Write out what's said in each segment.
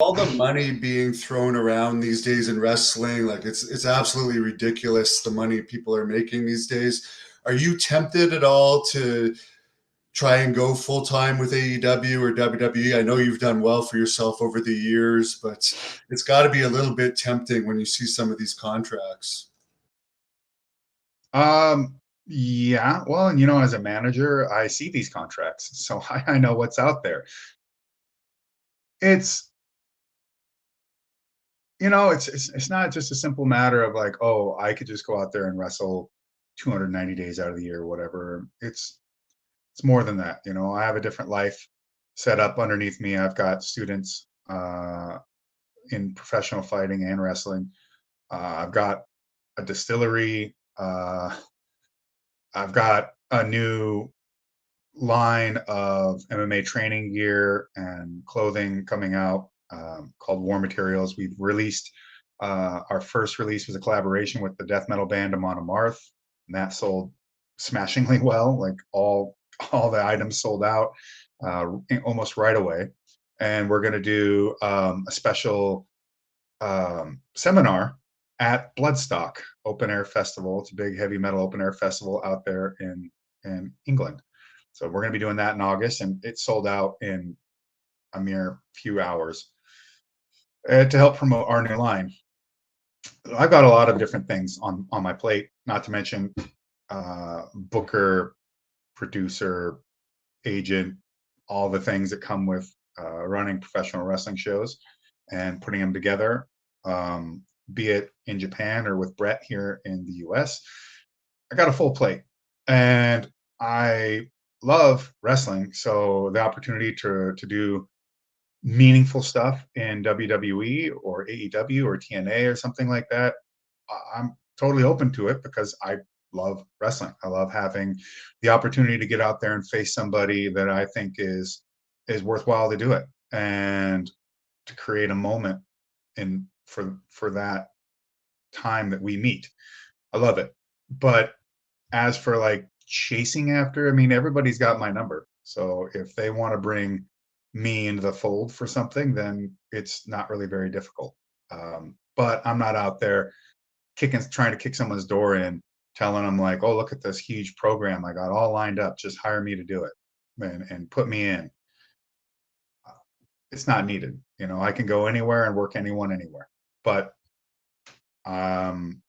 All the money being thrown around these days in wrestling, like it's absolutely ridiculous the money people are making these days. Are you tempted at all to try and go full time with AEW or WWE? I know you've done well for yourself over the years, but it's got to be a little bit tempting when you see some of these contracts. Yeah, well, and as a manager, I see these contracts, so I know what's out there. It's it's not just a simple matter of like, oh, I could just go out there and wrestle 290 days out of the year or whatever. It's more than that. I have a different life set up underneath me. I've got students in professional fighting and wrestling. I've got a distillery. I've got a new line of MMA training gear and clothing coming out called War Materials. We've released our first release was a collaboration with the death metal band Amon Amarth, and that sold smashingly well. Like all the items sold out almost right away. And we're going to do a special seminar at Bloodstock Open Air Festival. It's a big heavy metal open air festival out there in England. So we're going to be doing that in August, and it sold out in a mere few hours to help promote our new line. I've got a lot of different things on my plate, not to mention booker, producer, agent, all the things that come with running professional wrestling shows and putting them together, be it in Japan or with Brett here in the US. I got a full plate, and I love wrestling. So the opportunity to do meaningful stuff in WWE or AEW or TNA or something like that, I'm totally open to it because I love wrestling. I love having the opportunity to get out there and face somebody that I think is worthwhile to do it and to create a moment in for that time that we meet. I love it. But as for like chasing after, I mean, everybody's got my number. So if they want to bring me into the fold for something, then it's not really very difficult. But I'm not out there trying to kick someone's door in, telling them like, "Oh, look at this huge program I got all lined up. Just hire me to do it and put me in." It's not needed. I can go anywhere and work anyone anywhere. But um,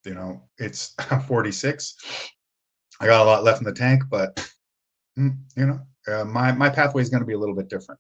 I'm 46. I got a lot left in the tank, but my pathway is going to be a little bit different.